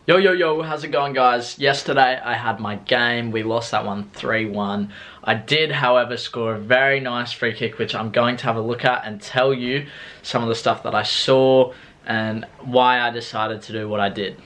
Yo, how's it going, guys? Yesterday I had my game. We lost that one 3-1. I did, however, score a very nice free kick, which I'm going to have a look at and tell you some of the stuff that I saw and why I decided to do what I did.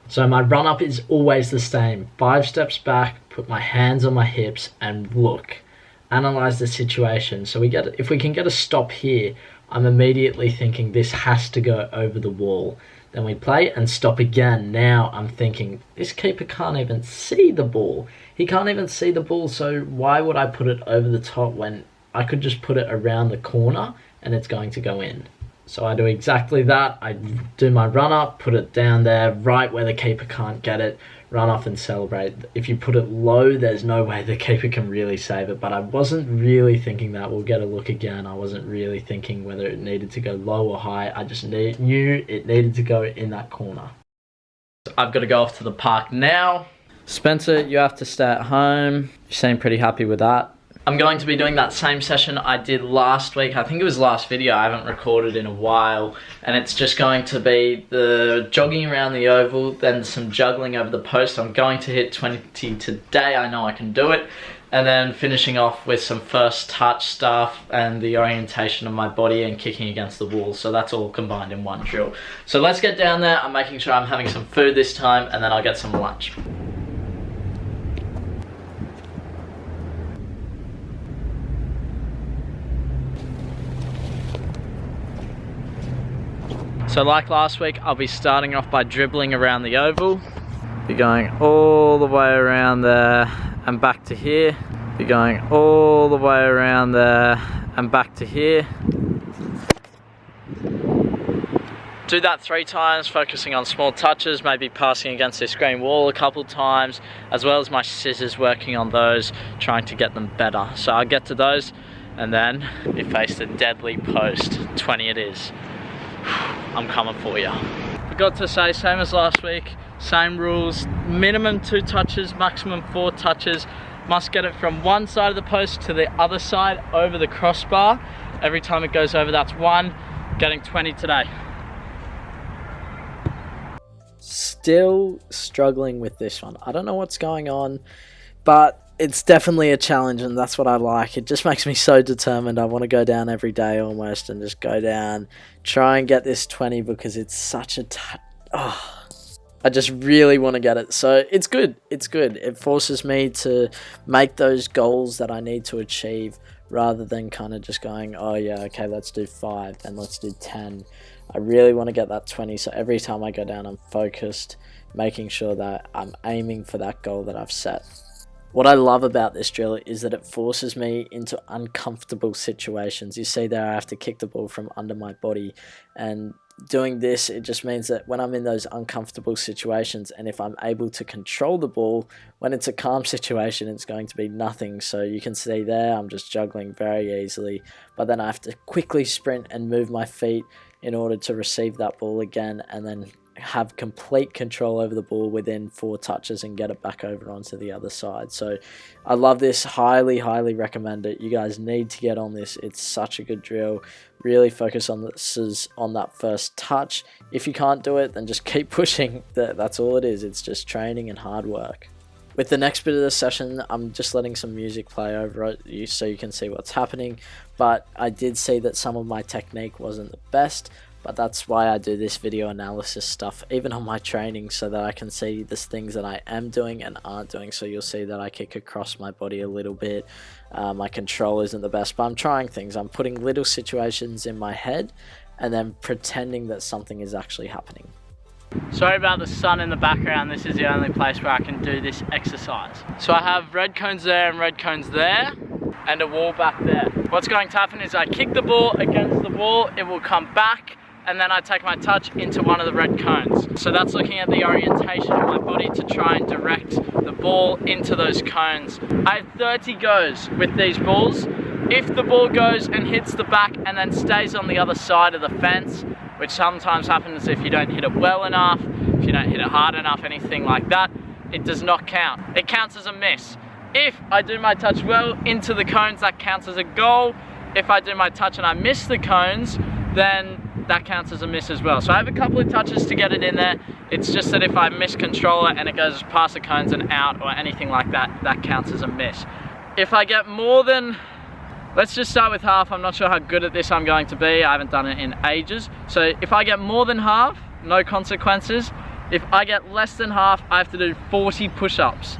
So my run up is always the same. 5 steps back, put my hands on my hips and look. Analyze the situation. So if we can get a stop here, I'm immediately thinking this has to go over the wall. Then we play and stop again. Now I'm thinking, this keeper can't even see the ball. He can't even see the ball, so why would I put it over the top when I could just put it around the corner and it's going to go in? So I do exactly that. I do my run up, put it down there, right where the keeper can't get it, run off and celebrate. If you put it low, there's no way the keeper can really save it, but I wasn't really thinking that. We'll get a look again. I wasn't really thinking whether it needed to go low or high. I just knew it needed to go in that corner. I've got to go off to the park now. Spencer, you have to stay at home. You seem pretty happy with that. I'm going to be doing that same session I did last week. I think it was last video. I haven't recorded in a while. And it's just going to be the jogging around the oval, then some juggling over the post. I'm going to hit 20 today. I know I can do it. And then finishing off with some first touch stuff and the orientation of my body and kicking against the wall. So that's all combined in one drill. So let's get down there. I'm making sure I'm having some food this time and then I'll get some lunch. So like last week, I'll be starting off by dribbling around the oval. Be going all the way around there and back to here. Be going all the way around there and back to here. Do that 3 times, focusing on small touches, maybe passing against this green wall a couple times, as well as my scissors, working on those, trying to get them better. So I'll get to those and then we face the deadly post. 20 it is. I'm coming for you. Forgot to say, same as last week, same rules, minimum 2 touches, maximum 4 touches. Must get it from one side of the post to the other side over the crossbar. Every time it goes over, that's 1. Getting 20 today. Still struggling with this one. I don't know what's going on, but it's definitely a challenge, and that's what I like. It just makes me so determined. I want to go down every day almost and just go down, try and get this 20 because it's such a I just really want to get it. So it's good. It's good. It forces me to make those goals that I need to achieve rather than kind of just going, oh yeah, okay, let's do 5 and let's do 10. I really want to get that 20. So every time I go down, I'm focused, making sure that I'm aiming for that goal that I've set. What I love about this drill is that it forces me into uncomfortable situations. You see there, I have to kick the ball from under my body, and doing this, it just means that when I'm in those uncomfortable situations, and if I'm able to control the ball, when it's a calm situation, it's going to be nothing. So you can see there, I'm just juggling very easily, but then I have to quickly sprint and move my feet in order to receive that ball again, and then have complete control over the ball within 4 touches and get it back over onto the other side. So I love this, highly recommend it. You guys need to get on this. It's such a good drill. Really focus on that first touch. If you can't do it, then just keep pushing. That's all it is. It's just training and hard work. With the next bit of the session, I'm just letting some music play over it so you can see what's happening. But I did see that some of my technique wasn't the best. But that's why I do this video analysis stuff, even on my training, so that I can see the things that I am doing and aren't doing. So you'll see that I kick across my body a little bit. My control isn't the best, but I'm trying things. I'm putting little situations in my head and then pretending that something is actually happening. Sorry about the sun in the background. This is the only place where I can do this exercise. So I have red cones there and red cones there, and a wall back there. What's going to happen is I kick the ball against the wall, it will come back, and then I take my touch into one of the red cones. So that's looking at the orientation of my body to try and direct the ball into those cones. I have 30 goes with these balls. If the ball goes and hits the back and then stays on the other side of the fence, which sometimes happens if you don't hit it well enough, if you don't hit it hard enough, anything like that, it does not count. It counts as a miss. If I do my touch well into the cones, that counts as a goal. If I do my touch and I miss the cones, then that counts as a miss as well. So I have a couple of touches to get it in there. It's just that if I miss controller and it goes past the cones and out or anything like that, that counts as a miss. If I get more than, let's just start with half. I'm not sure how good at this I'm going to be. I haven't done it in ages. So if I get more than half, no consequences. If I get less than half, I have to do 40 push-ups.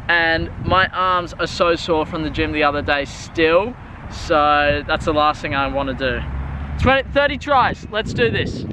And my arms are so sore from the gym the other day still. So that's the last thing I want to do. 30 tries, let's do this.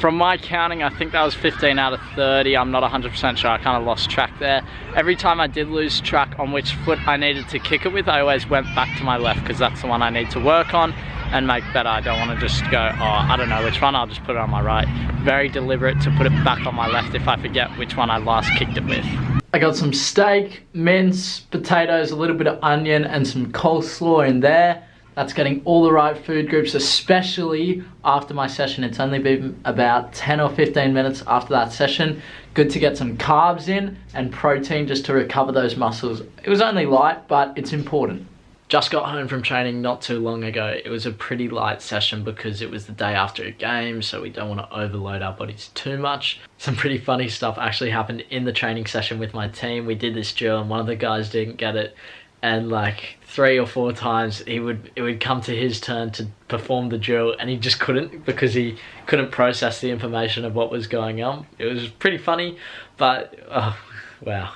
From my counting, I think that was 15 out of 30. I'm not 100% sure, I kind of lost track there. Every time I did lose track on which foot I needed to kick it with, I always went back to my left because that's the one I need to work on and make better. I don't want to just go, oh, I don't know which one, I'll just put it on my right. Very deliberate to put it back on my left if I forget which one I last kicked it with. I got some steak, mince, potatoes, a little bit of onion and some coleslaw in there. That's getting all the right food groups, especially after my session. It's only been about 10 or 15 minutes after that session. Good to get some carbs in and protein just to recover those muscles. It was only light, but it's important. Just got home from training not too long ago. It was a pretty light session because it was the day after a game, so we don't want to overload our bodies too much. Some pretty funny stuff actually happened in the training session with my team. We did this drill and one of the guys didn't get it. And like 3 or 4 times it would come to his turn to perform the drill and he just couldn't because he couldn't process the information of what was going on. It was pretty funny, but oh, wow.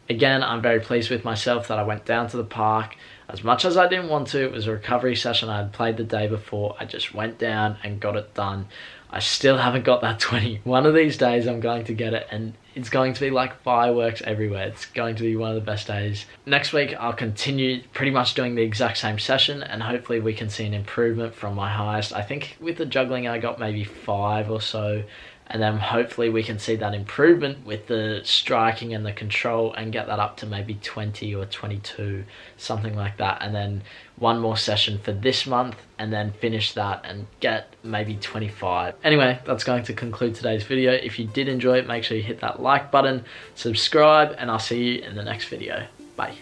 Again, I'm very pleased with myself that I went down to the park. As much as I didn't want to, it was a recovery session. I had played the day before. I just went down and got it done. I still haven't got that 20. One of these days I'm going to get it and it's going to be like fireworks everywhere. It's going to be one of the best days. Next week I'll continue pretty much doing the exact same session and hopefully we can see an improvement from my highest. I think with the juggling I got maybe 5 or so, and then hopefully we can see that improvement with the striking and the control and get that up to maybe 20 or 22, something like that. And then one more session for this month and then finish that and get maybe 25. Anyway, that's going to conclude today's video. If you did enjoy it, make sure you hit that like button, subscribe, and I'll see you in the next video. Bye.